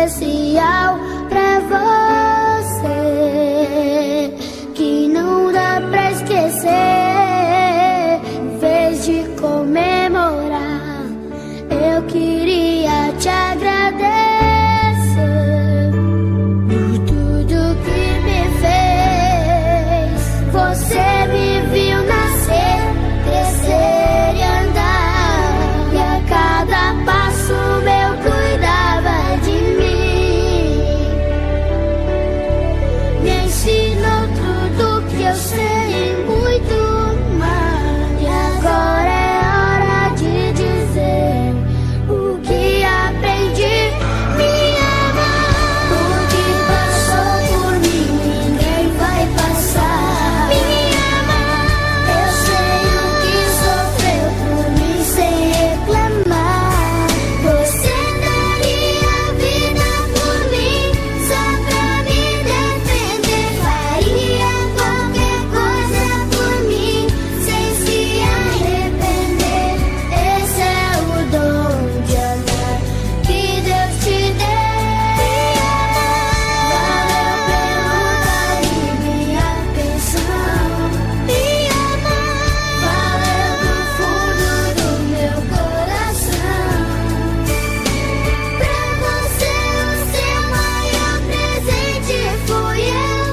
especial pra você, que não dá pra esquecer. Em vez de comemorar, eu queria te agradecer por tudo que me fez. Você me viu nascer, crescer e andar, e a cada passo meu cuidava de mim. Me ensinou tudo que eu sei e muito mais. E agora é hora de dizer o que aprendi. Me ama. O que passou por mim ninguém vai passar. Me ama. Eu sei o que sofreu por mim sem reclamar. Você daria a vida por mim só pra me defender. Faria qualquer coisa por mim sem se arrepender. Esse é o dom de amar que Deus te deu. Valeu pelo carinho e atenção. Me ama. Valeu do fundo do meu coração. Pra você o seu maior presente fui eu.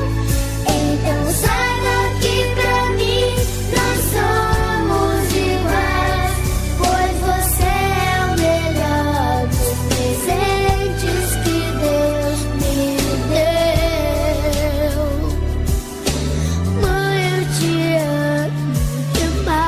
Então saiba que pra mim nós somos iguais, pois você é o melhor dos presentes que Deus me deu. Mãe, eu te amo demais.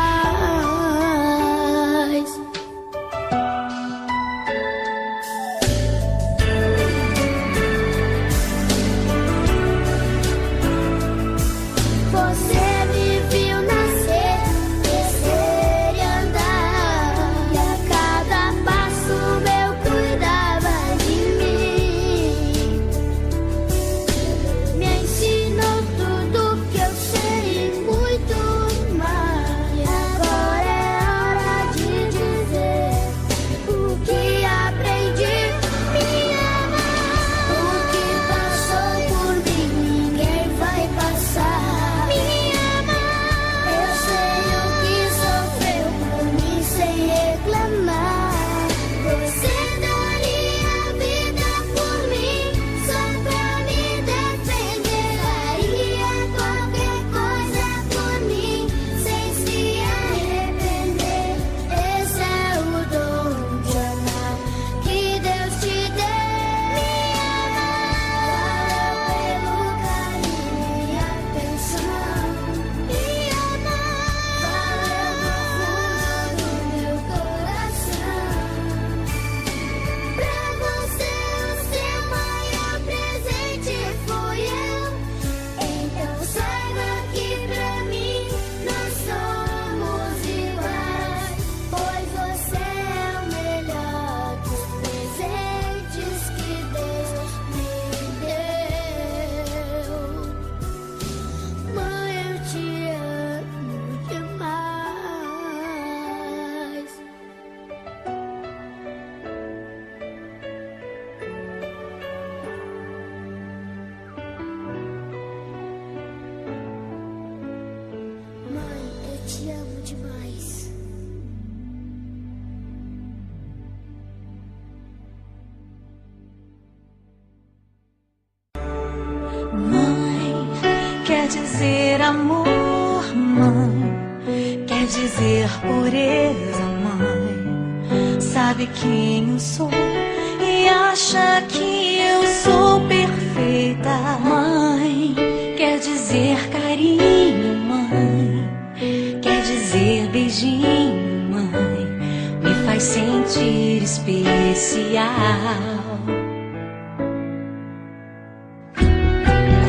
Você me viu nascer, crescer e andar, e a cada passo meu cuidava de mim. Me ensinou tudo que eu sei e muito mais. E agora é hora de dizer o que aprendi. Me ama. O que passou por mim ninguém vai passar. Me ama. Eu sei o que sofreu por mim sem reclamar. Você daria a vida por mim só pra me defender. Faria qualquer coisa por mim sem se arrepender. Esse é o dom de amar que Deus te deu. Me ama. Valeu pelo carinho e atenção. Me ama. Valeu do fundo do meu coração. Pra você o seu maior presente fui eu. Então saiba que pra mim nós somos iguais, pois você é o melhor dos presentes que Deus me deu. Mãe, eu te amo demais. Mãe, eu te amo demais. Mãe, quer dizer amor, mãe, quer dizer pureza, mãe. Sabe quem eu sou e acha que eu sou perfeita, mãe. Quer dizer carinho, mãe, quer dizer beijinho, mãe. Me faz sentir especial.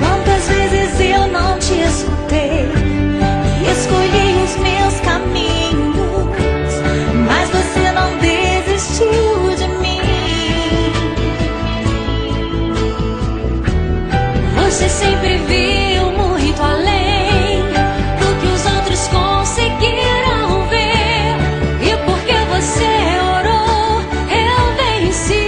Quantas vezes eu não te escutei e escolhi os meus caminhos, mas você não desistiu de mim. Você sempre viu muito além do que os outros conseguiram ver, e porque você orou, eu venci.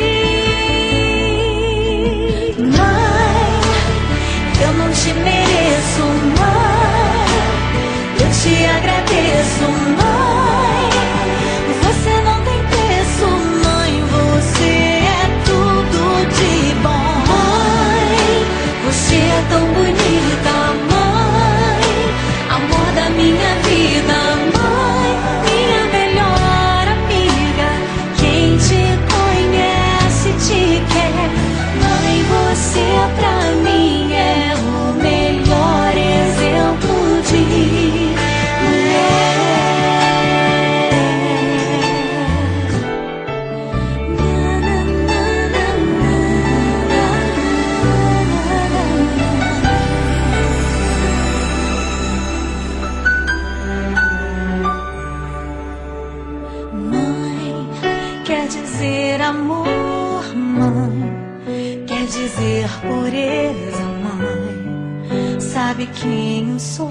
dizer pureza, mãe. Sabe quem eu sou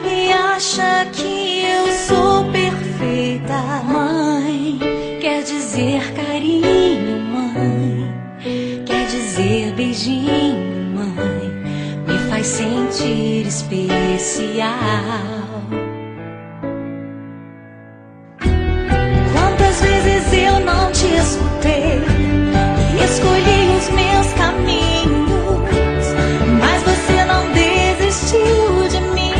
e acha que eu sou perfeita, mãe. Quer dizer carinho, mãe. Quer dizer beijinho, mãe. Me faz sentir especial. Quantas vezes eu não te escutei e escolhi os meus caminhos, mas você não desistiu de mim.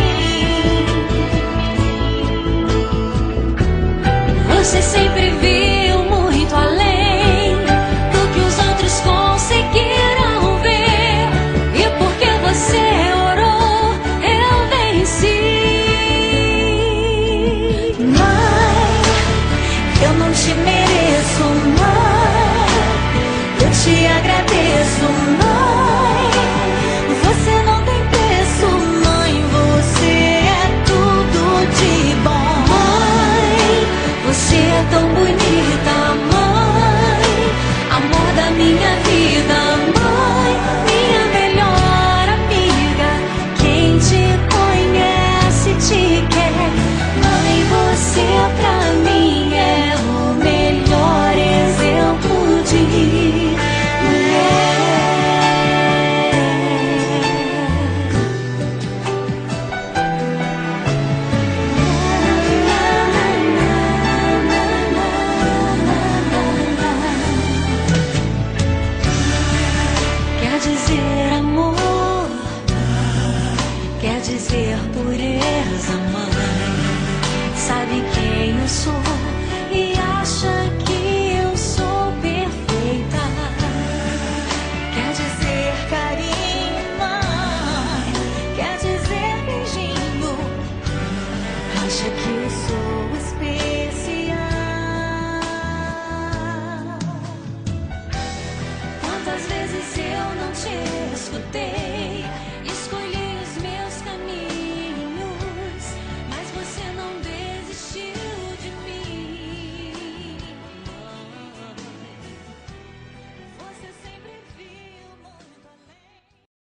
Você sempre viu muito além do que os outros conseguiram ver, e porque você orou, eu venci. Mãe, eu não te mereço, mãe. Eu te agradeço, mãe.